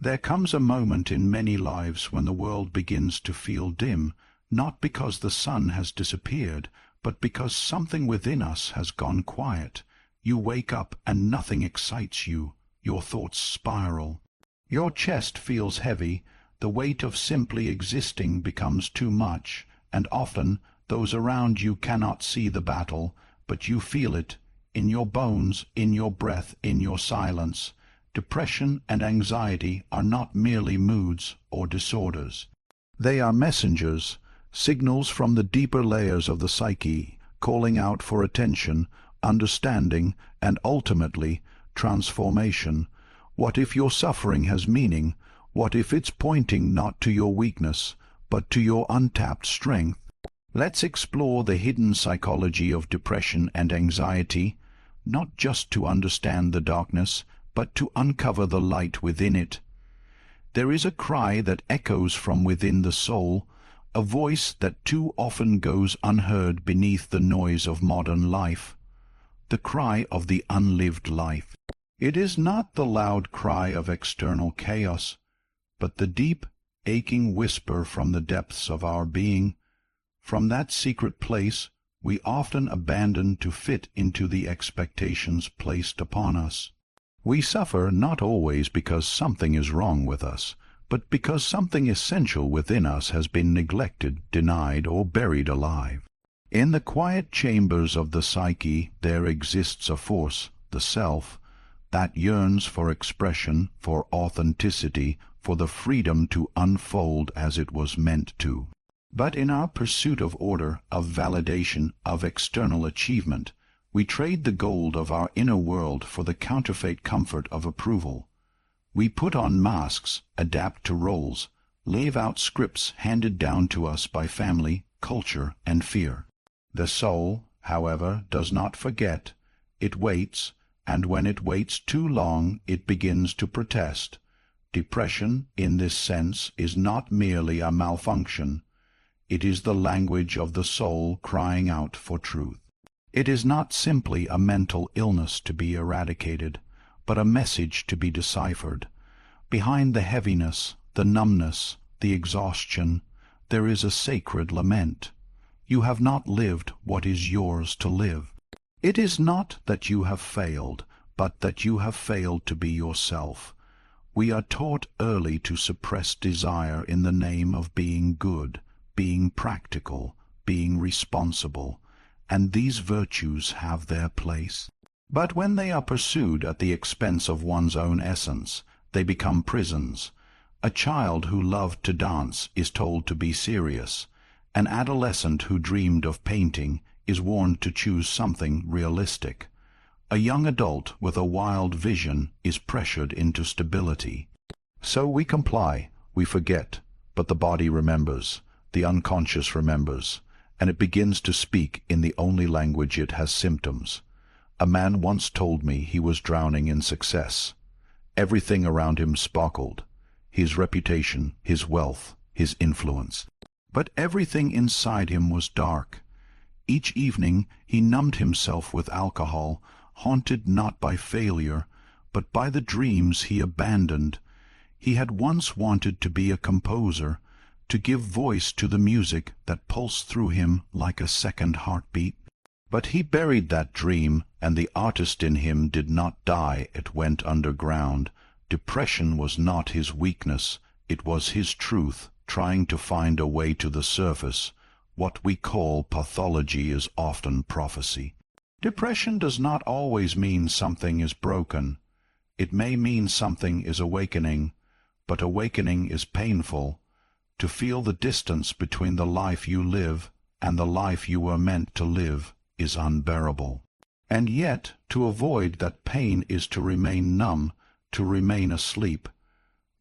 There comes a moment in many lives when the world begins to feel dim, not because the sun has disappeared, but because something within us has gone quiet. You wake up and nothing excites you. Your thoughts spiral. Your chest feels heavy. The weight of simply existing becomes too much, and often those around you cannot see the battle, but you feel it, in your bones, in your breath, in your silence. Depression and anxiety are not merely moods or disorders. They are messengers, signals from the deeper layers of the psyche, calling out for attention, understanding, and ultimately, transformation. What if your suffering has meaning? What if it's pointing not to your weakness, but to your untapped strength? Let's explore the hidden psychology of depression and anxiety, not just to understand the darkness, but to uncover the light within it. There is a cry that echoes from within the soul, a voice that too often goes unheard beneath the noise of modern life, the cry of the unlived life. It is not the loud cry of external chaos, but the deep, aching whisper from the depths of our being. From that secret place we often abandon to fit into the expectations placed upon us. We suffer not always because something is wrong with us, but because something essential within us has been neglected, denied, or buried alive. In the quiet chambers of the psyche there exists a force, the self, that yearns for expression, for authenticity, for the freedom to unfold as it was meant to. But in our pursuit of order, of validation, of external achievement, we trade the gold of our inner world for the counterfeit comfort of approval. We put on masks, adapt to roles, live out scripts handed down to us by family, culture, and fear. The soul, however, does not forget. It waits, and when it waits too long, it begins to protest. Depression, in this sense, is not merely a malfunction. It is the language of the soul crying out for truth. It is not simply a mental illness to be eradicated, but a message to be deciphered. Behind the heaviness, the numbness, the exhaustion, there is a sacred lament. You have not lived what is yours to live. It is not that you have failed, but that you have failed to be yourself. We are taught early to suppress desire in the name of being good, being practical, being responsible, and these virtues have their place. But when they are pursued at the expense of one's own essence, they become prisons. A child who loved to dance is told to be serious. An adolescent who dreamed of painting is warned to choose something realistic. A young adult with a wild vision is pressured into stability. So we comply, we forget, but the body remembers, the unconscious remembers, and it begins to speak in the only language it has symptoms. A man once told me he was drowning in success. Everything around him sparkled, his reputation, his wealth, his influence. But everything inside him was dark. Each evening he numbed himself with alcohol, haunted not by failure, but by the dreams he abandoned. He had once wanted to be a composer, to give voice to the music that pulsed through him like a second heartbeat. But he buried that dream, and the artist in him did not die, it went underground. Depression was not his weakness, it was his truth, trying to find a way to the surface. What we call pathology is often prophecy. Depression does not always mean something is broken. It may mean something is awakening, but awakening is painful. To feel the distance between the life you live and the life you were meant to live is unbearable. And yet, to avoid that pain is to remain numb, to remain asleep.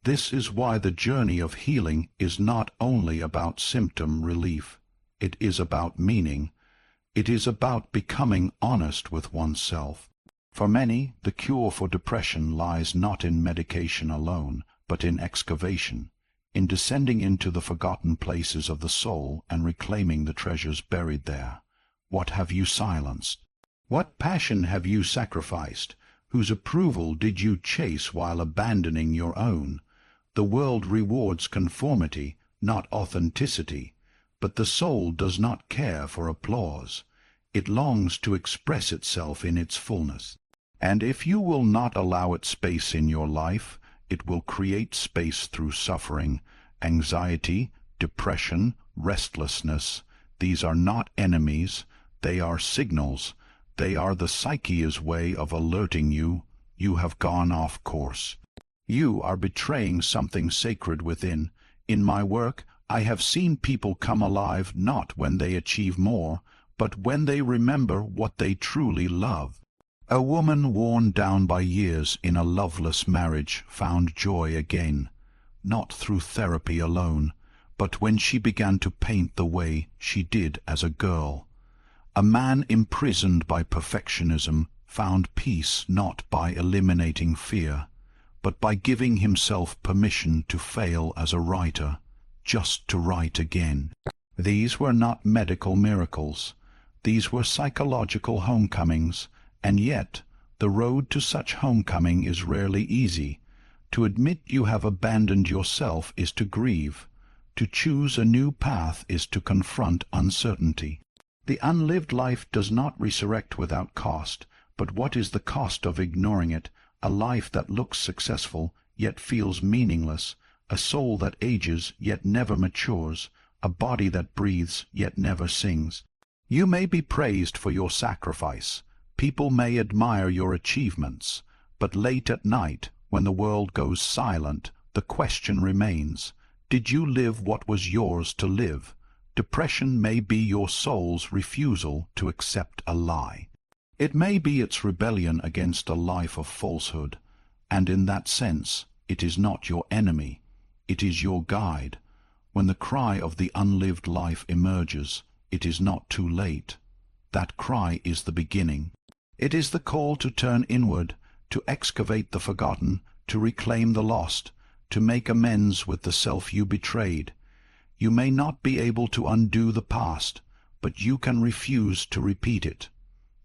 This is why the journey of healing is not only about symptom relief. It is about meaning. It is about becoming honest with oneself. For many, the cure for depression lies not in medication alone, but in excavation, in descending into the forgotten places of the soul and reclaiming the treasures buried there. What have you silenced? What passion have you sacrificed? Whose approval did you chase while abandoning your own? The world rewards conformity, not authenticity, but the soul does not care for applause. It longs to express itself in its fullness. And if you will not allow it space in your life, it will create space through suffering, anxiety, depression, restlessness. These are not enemies, they are signals. They are the psyche's way of alerting you have gone off course. You are betraying something sacred within. In my work, I have seen people come alive not when they achieve more, but when they remember what they truly love. A woman worn down by years in a loveless marriage found joy again, not through therapy alone, but when she began to paint the way she did as a girl. A man imprisoned by perfectionism found peace not by eliminating fear, but by giving himself permission to fail as a writer, just to write again. These were not medical miracles. These were psychological homecomings, and yet the road to such homecoming is rarely easy. To admit you have abandoned yourself is to grieve. To choose a new path is to confront uncertainty. The unlived life does not resurrect without cost, but what is the cost of ignoring it? A life that looks successful, yet feels meaningless, a soul that ages, yet never matures, a body that breathes, yet never sings. You may be praised for your sacrifice. People may admire your achievements, but late at night, when the world goes silent, the question remains, did you live what was yours to live? Depression may be your soul's refusal to accept a lie. It may be its rebellion against a life of falsehood, and in that sense it is not your enemy, it is your guide. When the cry of the unlived life emerges, it is not too late. That cry is the beginning. It is the call to turn inward, to excavate the forgotten, to reclaim the lost, to make amends with the self you betrayed. You may not be able to undo the past, but you can refuse to repeat it.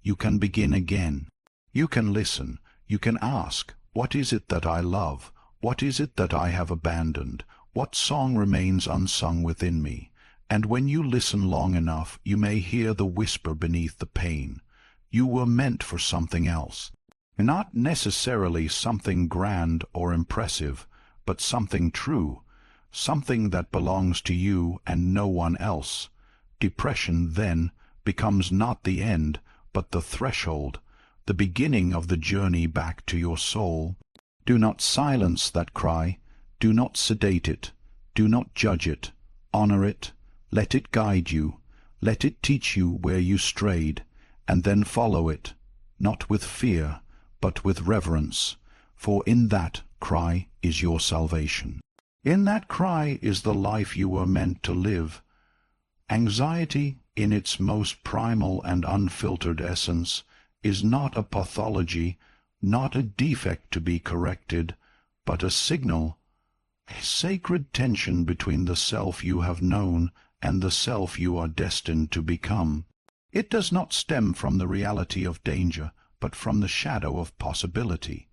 You can begin again. You can listen. You can ask, what is it that I love? What is it that I have abandoned? What song remains unsung within me? And when you listen long enough, you may hear the whisper beneath the pain. You were meant for something else. Not necessarily something grand or impressive, but something true, something that belongs to you and no one else. Depression, then, becomes not the end, but the threshold, the beginning of the journey back to your soul. Do not silence that cry. Do not sedate it. Do not judge it. Honor it. Let it guide you. Let it teach you where you strayed, and then follow it, not with fear, but with reverence, for in that cry is your salvation. In that cry is the life you were meant to live. Anxiety, in its most primal and unfiltered essence, is not a pathology, not a defect to be corrected, but a signal, a sacred tension between the self you have known and the self you are destined to become. It does not stem from the reality of danger, but from the shadow of possibility.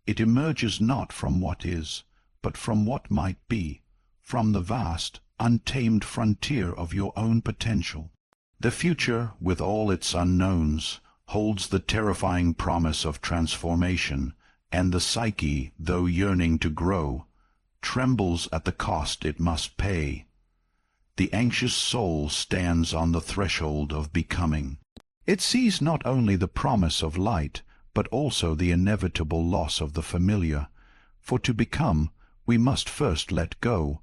It emerges not from what is, but from what might be, from the vast, untamed frontier of your own potential. The future, with all its unknowns, holds the terrifying promise of transformation, and the psyche, though yearning to grow, trembles at the cost it must pay. The anxious soul stands on the threshold of becoming. It sees not only the promise of light, but also the inevitable loss of the familiar. For to become, we must first let go.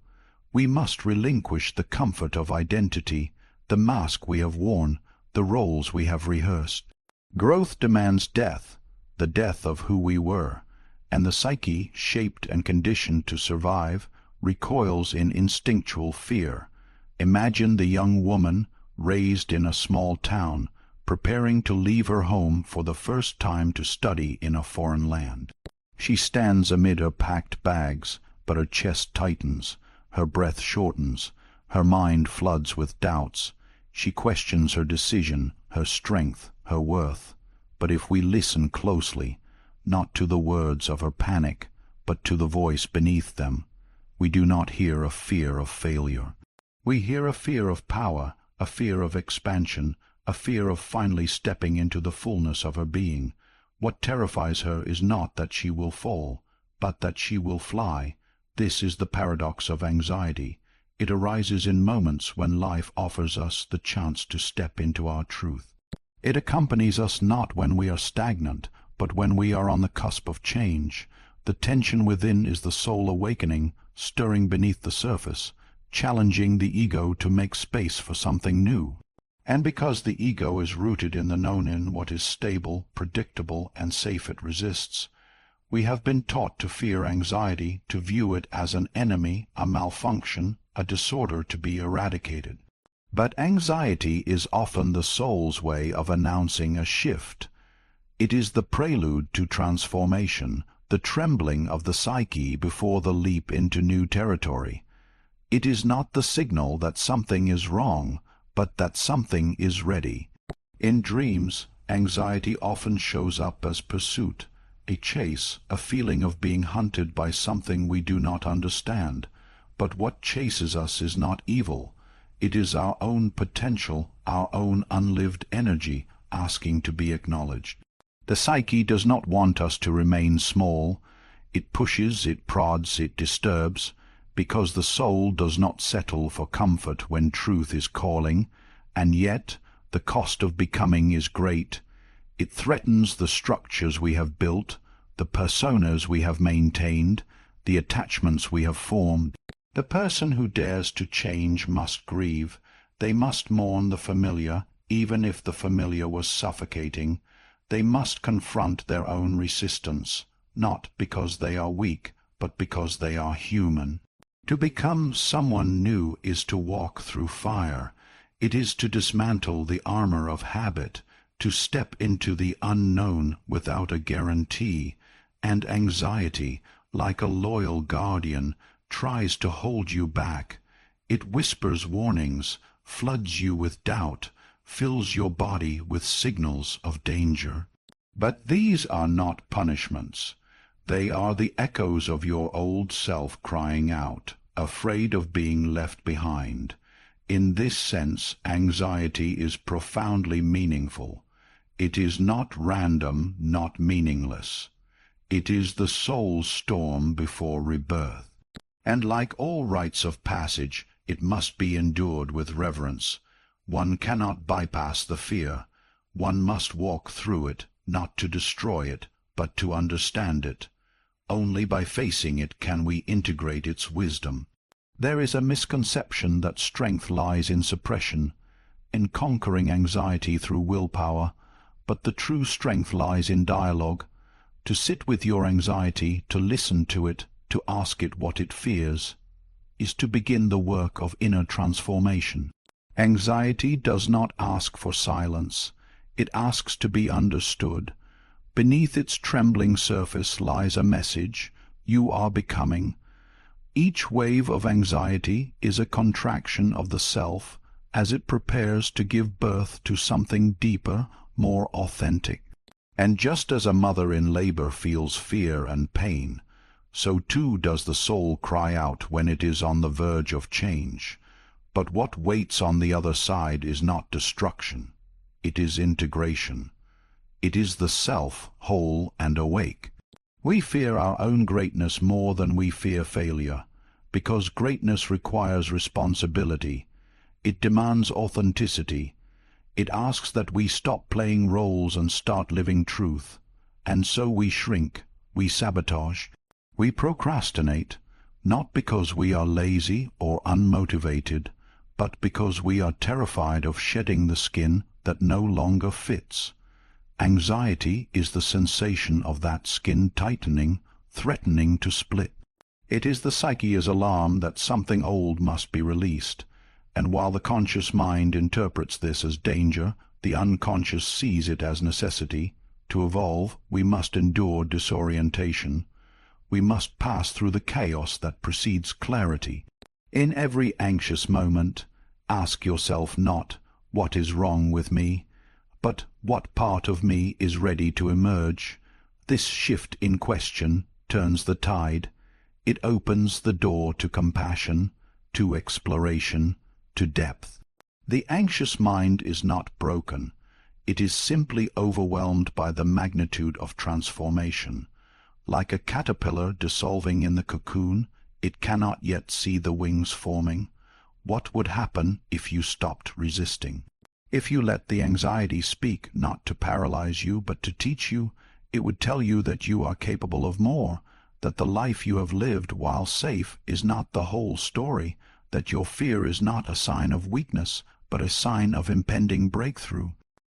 We must relinquish the comfort of identity, the mask we have worn, the roles we have rehearsed. Growth demands death, the death of who we were, and the psyche, shaped and conditioned to survive, recoils in instinctual fear. Imagine the young woman, raised in a small town, preparing to leave her home for the first time to study in a foreign land. She stands amid her packed bags, but her chest tightens, her breath shortens, her mind floods with doubts. She questions her decision, her strength, her worth. But if we listen closely, not to the words of her panic, but to the voice beneath them, we do not hear a fear of failure. We hear a fear of power, a fear of expansion, a fear of finally stepping into the fullness of her being. What terrifies her is not that she will fall, but that she will fly. This is the paradox of anxiety. It arises in moments when life offers us the chance to step into our truth. It accompanies us not when we are stagnant, but when we are on the cusp of change. The tension within is the soul awakening, stirring beneath the surface, challenging the ego to make space for something new. And because the ego is rooted in the known, in what is stable, predictable, and safe it resists, we have been taught to fear anxiety, to view it as an enemy, a malfunction, a disorder to be eradicated. But anxiety is often the soul's way of announcing a shift. It is the prelude to transformation, the trembling of the psyche before the leap into new territory. It is not the signal that something is wrong, but that something is ready. In dreams, anxiety often shows up as pursuit, a chase, a feeling of being hunted by something we do not understand. But what chases us is not evil. It is our own potential, our own unlived energy, asking to be acknowledged. The psyche does not want us to remain small. It pushes, it prods, it disturbs, because the soul does not settle for comfort when truth is calling, and yet the cost of becoming is great. It threatens the structures we have built, the personas we have maintained, the attachments we have formed. The person who dares to change must grieve. They must mourn the familiar, even if the familiar was suffocating. They must confront their own resistance, not because they are weak, but because they are human. To become someone new is to walk through fire. It is to dismantle the armor of habit, to step into the unknown without a guarantee. And anxiety, like a loyal guardian, tries to hold you back. It whispers warnings, floods you with doubt, fills your body with signals of danger. But these are not punishments. They are the echoes of your old self crying out, afraid of being left behind. In this sense, anxiety is profoundly meaningful. It is not random, not meaningless. It is the soul's storm before rebirth. And like all rites of passage, it must be endured with reverence. One cannot bypass the fear. One must walk through it, not to destroy it, but to understand it. Only by facing it can we integrate its wisdom. There is a misconception that strength lies in suppression, in conquering anxiety through willpower, but the true strength lies in dialogue. To sit with your anxiety, to listen to it, to ask it what it fears, is to begin the work of inner transformation. Anxiety does not ask for silence. It asks to be understood. Beneath its trembling surface lies a message: you are becoming. Each wave of anxiety is a contraction of the self as it prepares to give birth to something deeper, more authentic. And just as a mother in labor feels fear and pain, so too does the soul cry out when it is on the verge of change. But what waits on the other side is not destruction. It is integration. It is the self, whole and awake. We fear our own greatness more than we fear failure, because greatness requires responsibility. It demands authenticity. It asks that we stop playing roles and start living truth. And so we shrink, we sabotage, we procrastinate, not because we are lazy or unmotivated, but because we are terrified of shedding the skin that no longer fits. Anxiety is the sensation of that skin tightening, threatening to split. It is the psyche's alarm that something old must be released, and while the conscious mind interprets this as danger, the unconscious sees it as necessity. To evolve, we must endure disorientation. We must pass through the chaos that precedes clarity. In every anxious moment, ask yourself not, what is wrong with me, but what part of me is ready to emerge. This shift in question turns the tide. It opens the door to compassion, to exploration, to depth. The anxious mind is not broken. It is simply overwhelmed by the magnitude of transformation. Like a caterpillar dissolving in the cocoon, it cannot yet see the wings forming. What would happen if you stopped resisting? If you let the anxiety speak, not to paralyze you, but to teach you, it would tell you that you are capable of more, that the life you have lived while safe is not the whole story, that your fear is not a sign of weakness, but a sign of impending breakthrough.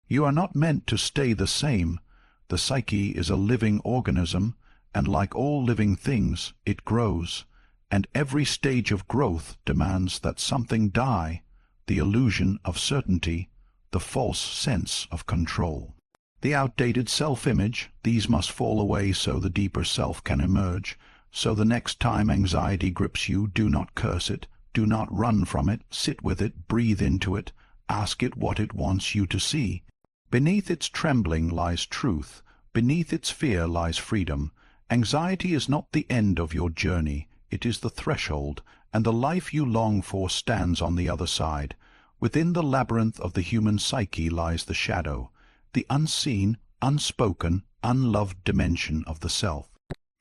You are not meant to stay the same. The psyche is a living organism, and like all living things, it grows, and every stage of growth demands that something die, the illusion of certainty, the false sense of control. The outdated self-image, these must fall away so the deeper self can emerge. So the next time anxiety grips you, do not curse it, do not run from it, sit with it, breathe into it, ask it what it wants you to see. Beneath its trembling lies truth, beneath its fear lies freedom. Anxiety is not the end of your journey, it is the threshold, and the life you long for stands on the other side. Within the labyrinth of the human psyche lies the shadow, the unseen, unspoken, unloved dimension of the self.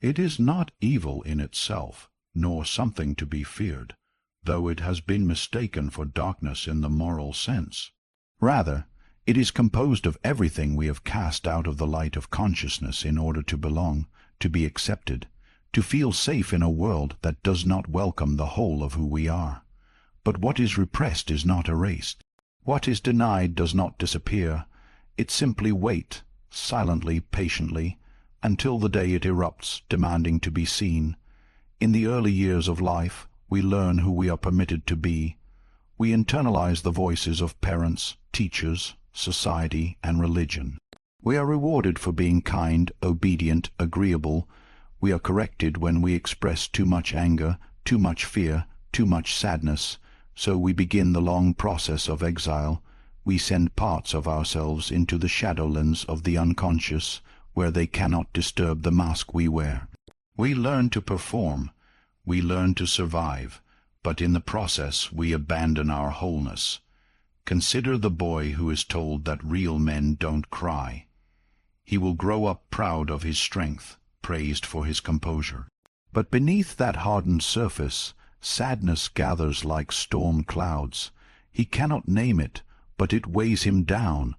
It is not evil in itself, nor something to be feared, though it has been mistaken for darkness in the moral sense. Rather, it is composed of everything we have cast out of the light of consciousness in order to belong, to be accepted, to feel safe in a world that does not welcome the whole of who we are. But what is repressed is not erased. What is denied does not disappear. It simply waits, silently, patiently, until the day it erupts, demanding to be seen. In the early years of life, we learn who we are permitted to be. We internalize the voices of parents, teachers, society, and religion. We are rewarded for being kind, obedient, agreeable. We are corrected when we express too much anger, too much fear, too much sadness. So we begin the long process of exile. We send parts of ourselves into the shadowlands of the unconscious, where they cannot disturb the mask we wear. We learn to perform. We learn to survive. But in the process we abandon our wholeness. Consider the boy who is told that real men don't cry. He will grow up proud of his strength, praised for his composure. But beneath that hardened surface, sadness gathers like storm clouds. He cannot name it, but it weighs him down.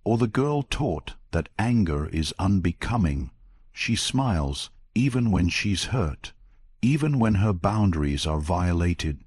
Or the girl taught that anger is unbecoming. She smiles even when she's hurt, even when her boundaries are violated.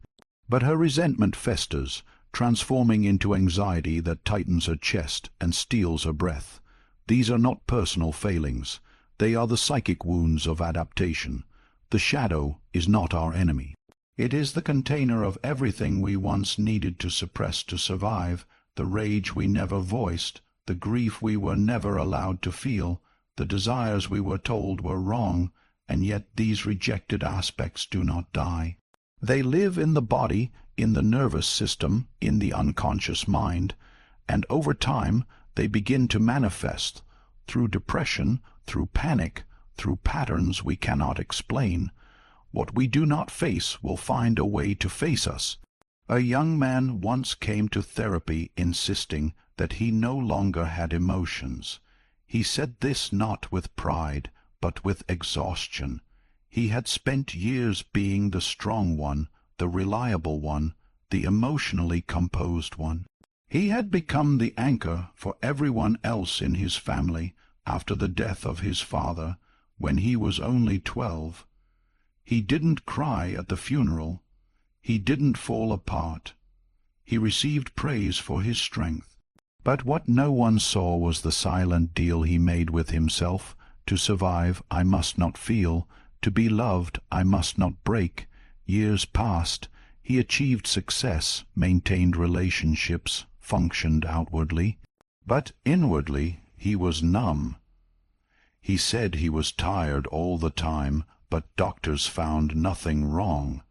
But her resentment festers, transforming into anxiety that tightens her chest and steals her breath. These are not personal failings. They are the psychic wounds of adaptation. The shadow is not our enemy. It is the container of everything we once needed to suppress to survive, the rage we never voiced, the grief we were never allowed to feel, the desires we were told were wrong, and yet these rejected aspects do not die. They live in the body, in the nervous system, in the unconscious mind, and over time they begin to manifest, through depression, through panic, through patterns we cannot explain. What we do not face will find a way to face us. A young man once came to therapy insisting that he no longer had emotions. He said this not with pride, but with exhaustion. He had spent years being the strong one, the reliable one, the emotionally composed one. He had become the anchor for everyone else in his family after the death of his father, when he was only 12. He didn't cry at the funeral. He didn't fall apart. He received praise for his strength. But what no one saw was the silent deal he made with himself. To survive, I must not feel. To be loved, I must not break. Years passed. He achieved success, maintained relationships, functioned outwardly. But inwardly, he was numb. He said he was tired all the time, but doctors found nothing wrong.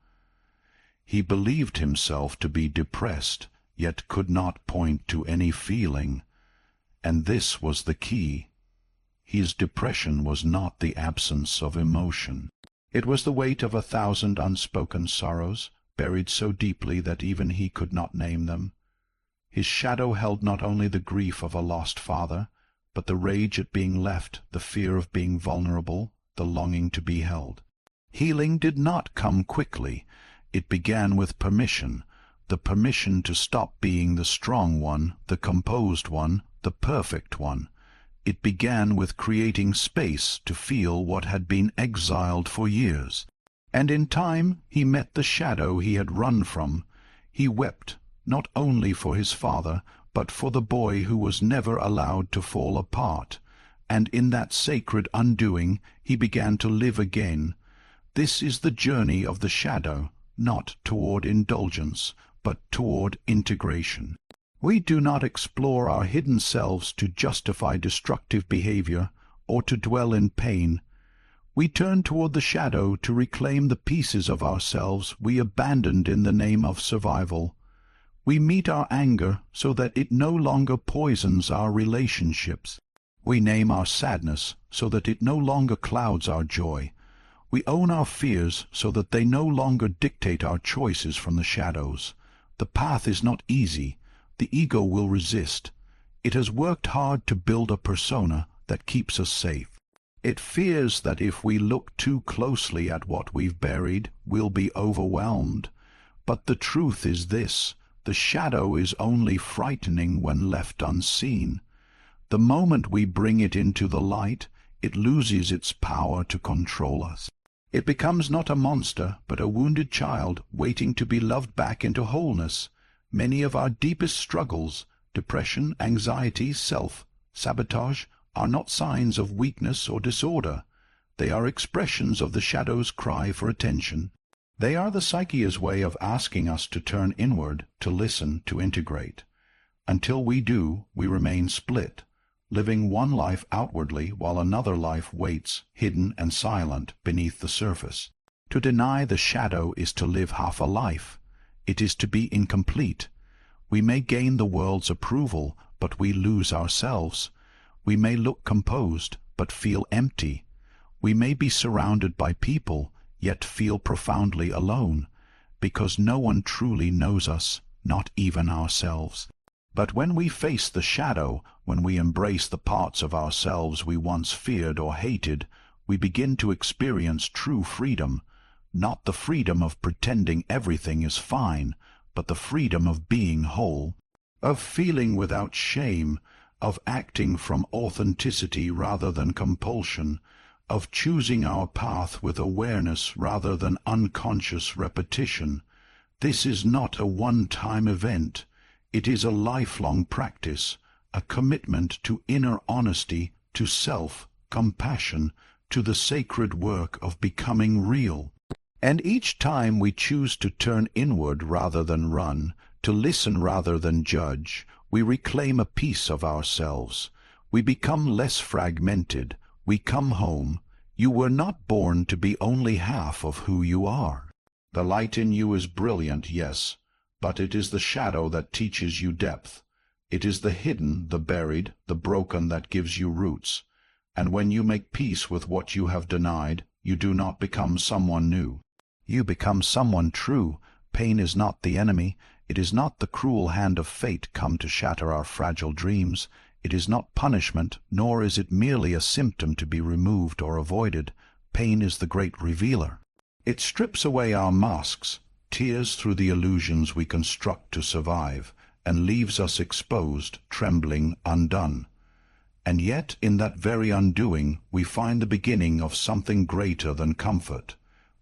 He believed himself to be depressed, yet could not point to any feeling. And this was the key. His depression was not the absence of emotion. It was the weight of 1,000 unspoken sorrows, buried so deeply that even he could not name them. His shadow held not only the grief of a lost father, but the rage at being left, the fear of being vulnerable, the longing to be held. Healing did not come quickly. It began with permission, the permission to stop being the strong one, the composed one, the perfect one. It began with creating space to feel what had been exiled for years. And in time he met the shadow he had run from. He wept, not only for his father, but for the boy who was never allowed to fall apart. And in that sacred undoing he began to live again. This is the journey of the shadow, not toward indulgence, but toward integration. We do not explore our hidden selves to justify destructive behavior or to dwell in pain. We turn toward the shadow to reclaim the pieces of ourselves we abandoned in the name of survival. We meet our anger so that it no longer poisons our relationships. We name our sadness so that it no longer clouds our joy. We own our fears so that they no longer dictate our choices from the shadows. The path is not easy. The ego will resist. It has worked hard to build a persona that keeps us safe. It fears that if we look too closely at what we've buried, we'll be overwhelmed. But the truth is this: the shadow is only frightening when left unseen. The moment we bring it into the light, it loses its power to control us. It becomes not a monster, but a wounded child waiting to be loved back into wholeness. Many of our deepest struggles, depression, anxiety, self-sabotage, are not signs of weakness or disorder. They are expressions of the shadow's cry for attention. They are the psyche's way of asking us to turn inward, to listen, to integrate. Until we do, we remain split, living one life outwardly while another life waits, hidden and silent, beneath the surface. To deny the shadow is to live half a life. It is to be incomplete. We may gain the world's approval, but we lose ourselves. We may look composed, but feel empty. We may be surrounded by people, yet feel profoundly alone, because no one truly knows us, not even ourselves. But when we face the shadow, when we embrace the parts of ourselves we once feared or hated, we begin to experience true freedom. Not the freedom of pretending everything is fine, but the freedom of being whole, of feeling without shame, of acting from authenticity rather than compulsion, of choosing our path with awareness rather than unconscious repetition. This is not a one-time event. It is a lifelong practice, a commitment to inner honesty, to self-compassion, to the sacred work of becoming real. And each time we choose to turn inward rather than run, to listen rather than judge, we reclaim a piece of ourselves. We become less fragmented. We come home. You were not born to be only half of who you are. The light in you is brilliant, yes, but it is the shadow that teaches you depth. It is the hidden, the buried, the broken that gives you roots. And when you make peace with what you have denied, you do not become someone new. You become someone true. Pain is not the enemy. It is not the cruel hand of fate come to shatter our fragile dreams. It is not punishment, nor is it merely a symptom to be removed or avoided. Pain is the great revealer. It strips away our masks, tears through the illusions we construct to survive, and leaves us exposed, trembling, undone. And yet, in that very undoing, we find the beginning of something greater than comfort.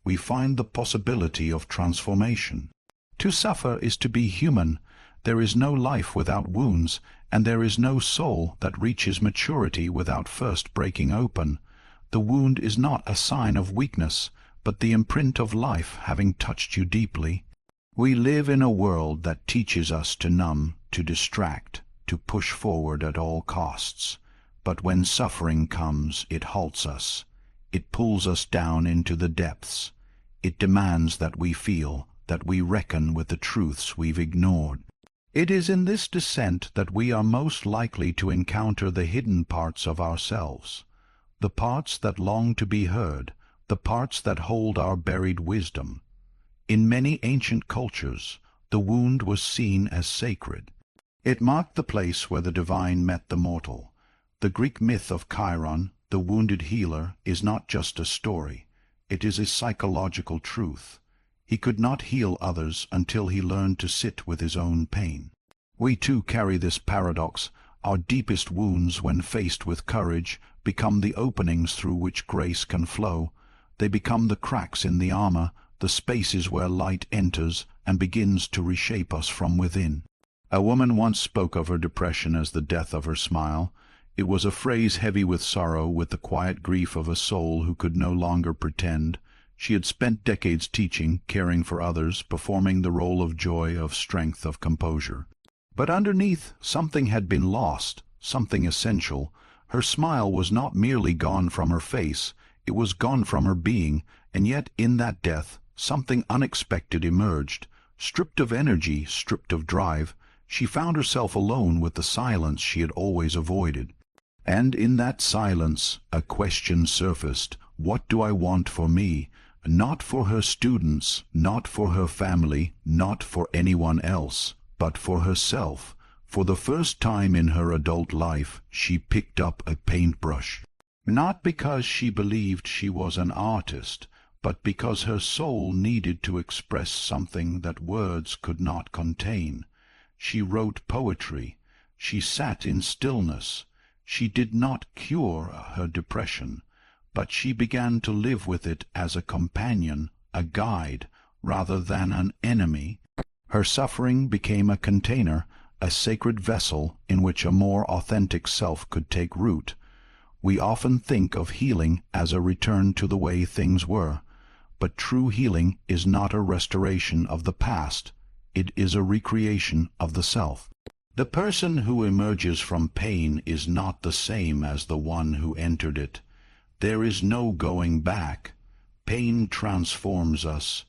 We find the possibility of transformation. To suffer is to be human. There is no life without wounds, and there is no soul that reaches maturity without first breaking open. The wound is not a sign of weakness, but the imprint of life having touched you deeply. We live in a world that teaches us to numb, to distract, to push forward at all costs. But when suffering comes, it halts us. It pulls us down into the depths. It demands that we feel, that we reckon with the truths we've ignored. It is in this descent that we are most likely to encounter the hidden parts of ourselves, the parts that long to be heard, the parts that hold our buried wisdom. In many ancient cultures, the wound was seen as sacred. It marked the place where the divine met the mortal. The Greek myth of Chiron, the wounded healer, is not just a story. It is a psychological truth. He could not heal others until he learned to sit with his own pain. We too carry this paradox. Our deepest wounds, when faced with courage, become the openings through which grace can flow. They become the cracks in the armor, the spaces where light enters and begins to reshape us from within. A woman once spoke of her depression as the death of her smile. It was a phrase heavy with sorrow, with the quiet grief of a soul who could no longer pretend. She had spent decades teaching, caring for others, performing the role of joy, of strength, of composure. But underneath, something had been lost, something essential. Her smile was not merely gone from her face, it was gone from her being, and yet in that death something unexpected emerged. Stripped of energy, stripped of drive, she found herself alone with the silence she had always avoided. And in that silence a question surfaced: what do I want for me? Not for her students, not for her family, not for anyone else, but for herself. For the first time in her adult life, she picked up a paintbrush. Not because she believed she was an artist, but because her soul needed to express something that words could not contain. She wrote poetry. She sat in stillness. She did not cure her depression, but she began to live with it as a companion, a guide, rather than an enemy. Her suffering became a container, a sacred vessel in which a more authentic self could take root. We often think of healing as a return to the way things were, but true healing is not a restoration of the past. It is a recreation of the self. The person who emerges from pain is not the same as the one who entered it. There is no going back. Pain transforms us.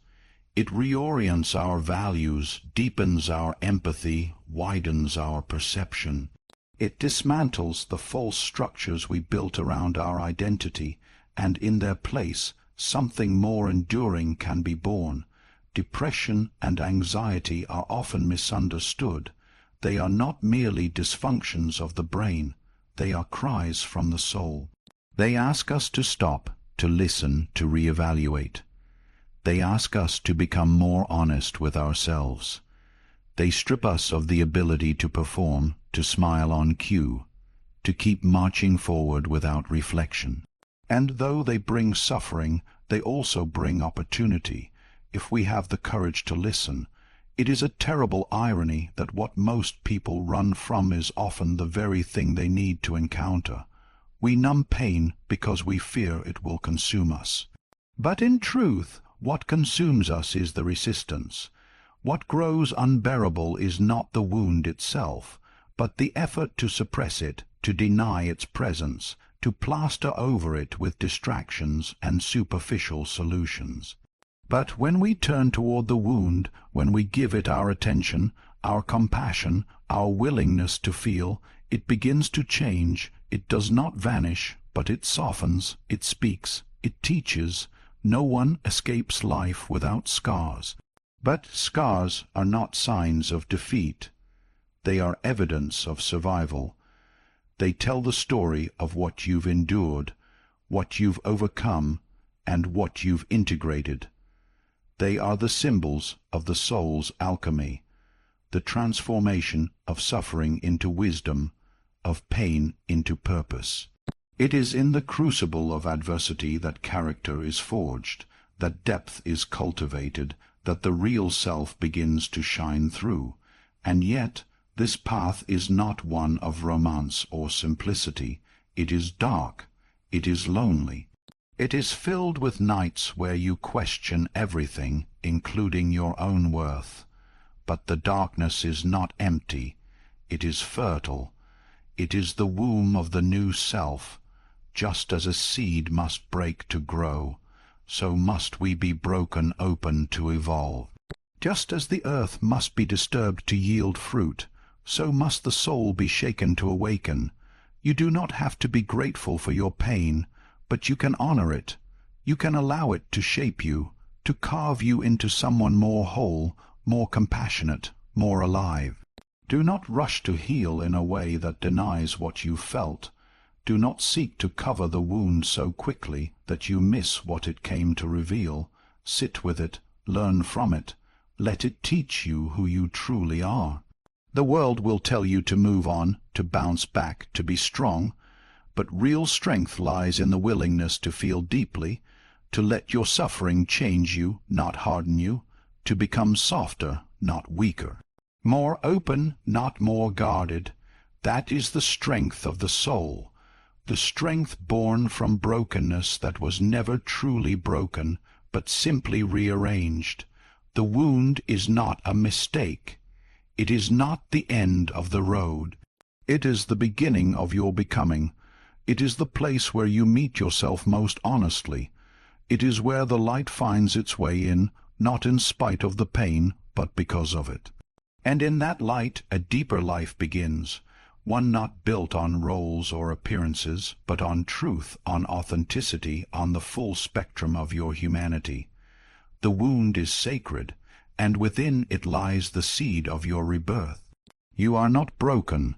It reorients our values, deepens our empathy, widens our perception. It dismantles the false structures we built around our identity, and in their place something more enduring can be born. Depression and anxiety are often misunderstood. They are not merely dysfunctions of the brain. They are cries from the soul. They ask us to stop, to listen, to reevaluate. They ask us to become more honest with ourselves. They strip us of the ability to perform, to smile on cue, to keep marching forward without reflection. And though they bring suffering, they also bring opportunity, if we have the courage to listen. It is a terrible irony that what most people run from is often the very thing they need to encounter. We numb pain because we fear it will consume us. But in truth, what consumes us is the resistance. What grows unbearable is not the wound itself, but the effort to suppress it, to deny its presence, to plaster over it with distractions and superficial solutions. But when we turn toward the wound, when we give it our attention, our compassion, our willingness to feel, it begins to change. It does not vanish, but it softens, it speaks, it teaches. No one escapes life without scars. But scars are not signs of defeat. They are evidence of survival. They tell the story of what you've endured, what you've overcome, and what you've integrated. They are the symbols of the soul's alchemy, the transformation of suffering into wisdom, of pain into purpose. It is in the crucible of adversity that character is forged, that depth is cultivated, that the real self begins to shine through. And yet this path is not one of romance or simplicity. It is dark. It is lonely. It is filled with nights where you question everything, including your own worth. But the darkness is not empty. It is fertile. It is the womb of the new self. Just as a seed must break to grow, so must we be broken open to evolve. Just as the earth must be disturbed to yield fruit, so must the soul be shaken to awaken. You do not have to be grateful for your pain, but you can honor it. You can allow it to shape you, to carve you into someone more whole, more compassionate, more alive. Do not rush to heal in a way that denies what you felt. Do not seek to cover the wound so quickly that you miss what it came to reveal. Sit with it, learn from it, let it teach you who you truly are. The world will tell you to move on, to bounce back, to be strong, but real strength lies in the willingness to feel deeply, to let your suffering change you, not harden you, to become softer, not weaker, more open, not more guarded. That is the strength of the soul, the strength born from brokenness that was never truly broken, but simply rearranged. The wound is not a mistake. It is not the end of the road. It is the beginning of your becoming. It is the place where you meet yourself most honestly. It is where the light finds its way in, not in spite of the pain, but because of it. And in that light a deeper life begins, one not built on roles or appearances, but on truth, on authenticity, on the full spectrum of your humanity. The wound is sacred, and within it lies the seed of your rebirth. You are not broken,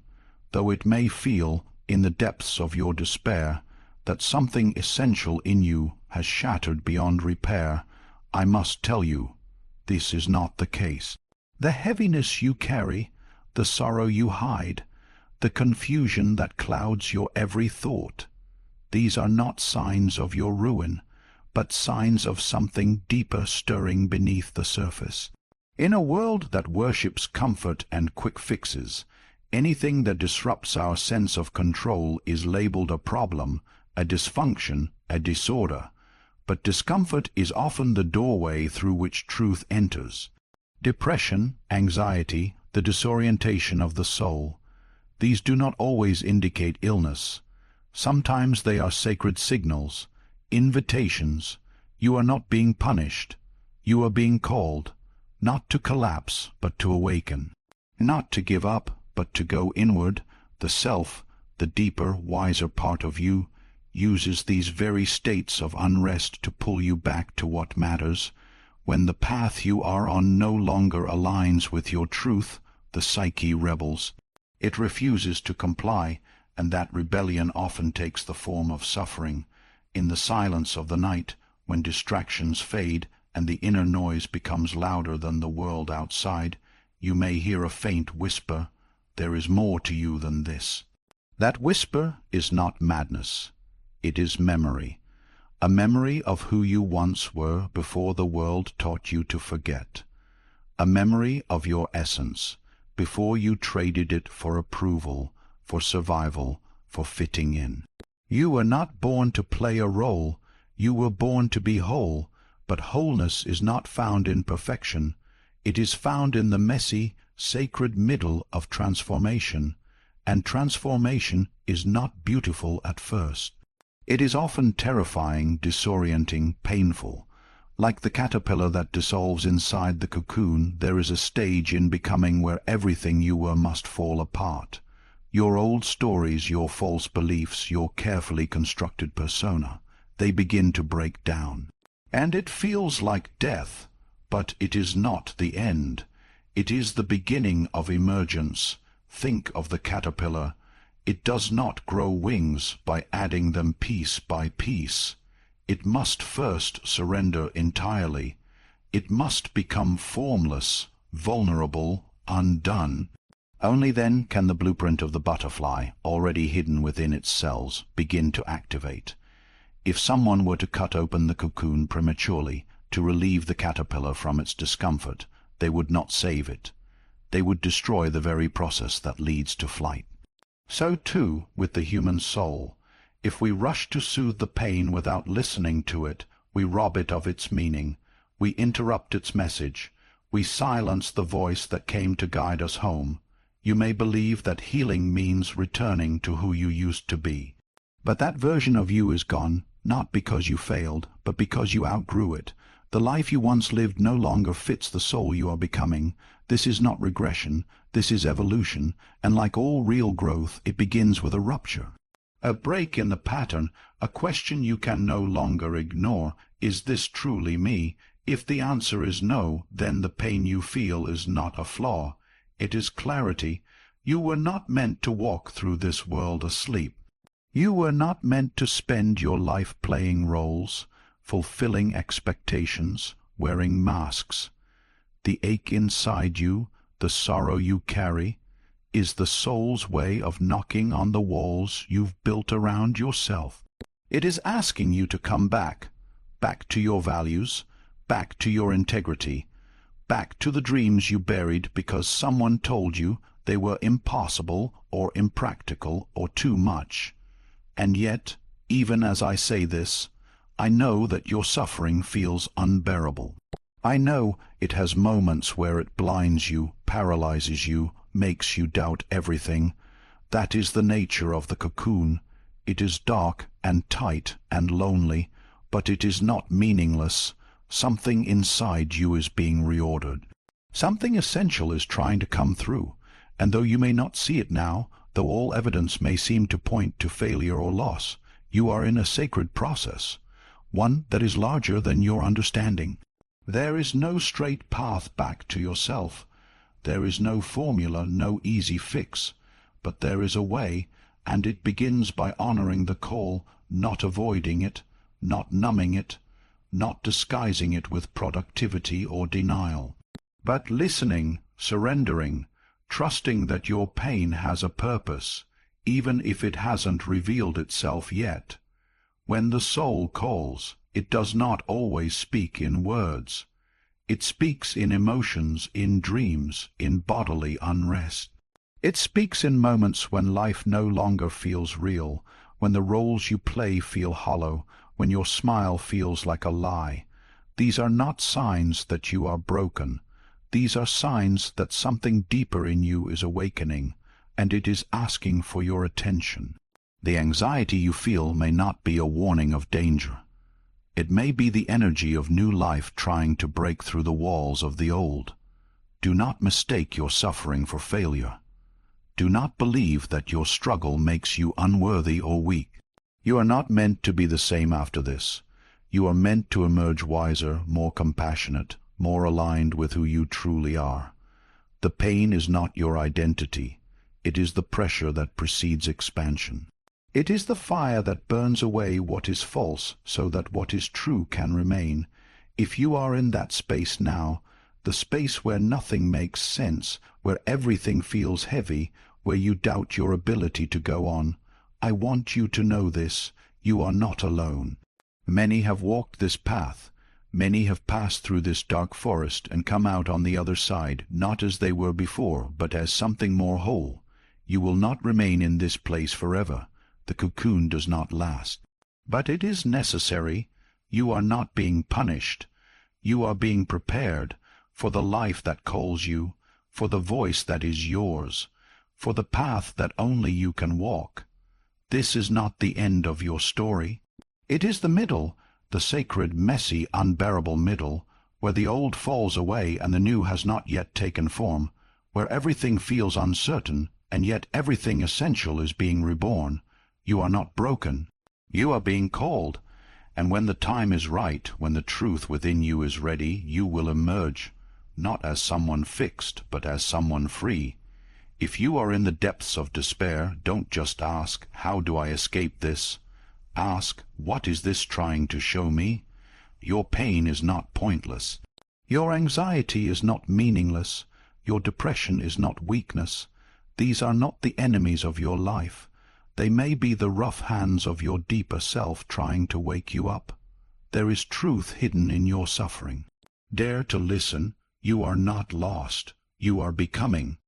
though it may feel, in the depths of your despair, that something essential in you has shattered beyond repair. I must tell you, this is not the case. The heaviness you carry, the sorrow you hide, the confusion that clouds your every thought, these are not signs of your ruin, but signs of something deeper stirring beneath the surface. In a world that worships comfort and quick fixes, anything that disrupts our sense of control is labeled a problem, a dysfunction, a disorder. But discomfort is often the doorway through which truth enters. Depression, anxiety, the disorientation of the soul, these do not always indicate illness. Sometimes they are sacred signals, invitations. You are not being punished. You are being called, not to collapse, but to awaken. Not to give up, but to go inward. The self, the deeper, wiser part of you, uses these very states of unrest to pull you back to what matters. When the path you are on no longer aligns with your truth, the psyche rebels. It refuses to comply, and that rebellion often takes the form of suffering. In the silence of the night, when distractions fade and the inner noise becomes louder than the world outside, you may hear a faint whisper, "There is more to you than this." That whisper is not madness. It is memory. A memory of who you once were before the world taught you to forget. A memory of your essence, before you traded it for approval, for survival, for fitting in. You were not born to play a role. You were born to be whole. But wholeness is not found in perfection. It is found in the messy, sacred middle of transformation. And transformation is not beautiful at first. It is often terrifying, disorienting, painful. Like the caterpillar that dissolves inside the cocoon, there is a stage in becoming where everything you were must fall apart. Your old stories, your false beliefs, your carefully constructed persona, they begin to break down. And it feels like death, but it is not the end. It is the beginning of emergence. Think of the caterpillar. It does not grow wings by adding them piece by piece. It must first surrender entirely. It must become formless, vulnerable, undone. Only then can the blueprint of the butterfly, already hidden within its cells, begin to activate. If someone were to cut open the cocoon prematurely, to relieve the caterpillar from its discomfort, they would not save it. They would destroy the very process that leads to flight. So too with the human soul. If we rush to soothe the pain without listening to it, we rob it of its meaning. We interrupt its message. We silence the voice that came to guide us home. You may believe that healing means returning to who you used to be. But that version of you is gone, not because you failed, but because you outgrew it. The life you once lived no longer fits the soul you are becoming. This is not regression, this is evolution, and like all real growth, it begins with a rupture. A break in the pattern, a question you can no longer ignore. Is this truly me? If the answer is no, then the pain you feel is not a flaw. It is clarity. You were not meant to walk through this world asleep. You were not meant to spend your life playing roles, fulfilling expectations, wearing masks. The ache inside you, the sorrow you carry, is the soul's way of knocking on the walls you've built around yourself. It is asking you to come back to your values, back to your integrity, back to the dreams you buried because someone told you they were impossible or impractical or too much. And yet, even as I say this, I know that your suffering feels unbearable. I know it has moments where it blinds you, paralyzes you, makes you doubt everything. That is the nature of the cocoon. It is dark and tight and lonely, but it is not meaningless. Something inside you is being reordered. Something essential is trying to come through, and though you may not see it now, though all evidence may seem to point to failure or loss, you are in a sacred process, one that is larger than your understanding. There is no straight path back to yourself. There is no formula, no easy fix, but there is a way, and it begins by honoring the call, not avoiding it, not numbing it, not disguising it with productivity or denial, but listening, surrendering, trusting that your pain has a purpose, even if it hasn't revealed itself yet. When the soul calls, it does not always speak in words. It speaks in emotions, in dreams, in bodily unrest. It speaks in moments when life no longer feels real, when the roles you play feel hollow, when your smile feels like a lie. These are not signs that you are broken. These are signs that something deeper in you is awakening, and it is asking for your attention. The anxiety you feel may not be a warning of danger. It may be the energy of new life trying to break through the walls of the old. Do not mistake your suffering for failure. Do not believe that your struggle makes you unworthy or weak. You are not meant to be the same after this. You are meant to emerge wiser, more compassionate, more aligned with who you truly are. The pain is not your identity. It is the pressure that precedes expansion. It is the fire that burns away what is false so that what is true can remain. If you are in that space now, the space where nothing makes sense, where everything feels heavy, where you doubt your ability to go on, I want you to know this: you are not alone. Many have walked this path. Many have passed through this dark forest and come out on the other side, not as they were before, but as something more whole. You will not remain in this place forever. The cocoon does not last. But it is necessary. You are not being punished. You are being prepared for the life that calls you, for the voice that is yours, for the path that only you can walk. This is not the end of your story. It is the middle, the sacred, messy, unbearable middle, where the old falls away and the new has not yet taken form, where everything feels uncertain, and yet everything essential is being reborn. You are not broken. You are being called, and when the time is right, when the truth within you is ready, you will emerge, not as someone fixed, but as someone free. If you are in the depths of despair, don't just ask, "How do I escape this?" Ask, "What is this trying to show me?" Your pain is not pointless. Your anxiety is not meaningless. Your depression is not weakness. These are not the enemies of your life. They may be the rough hands of your deeper self trying to wake you up. There is truth hidden in your suffering. Dare to listen. You are not lost. You are becoming.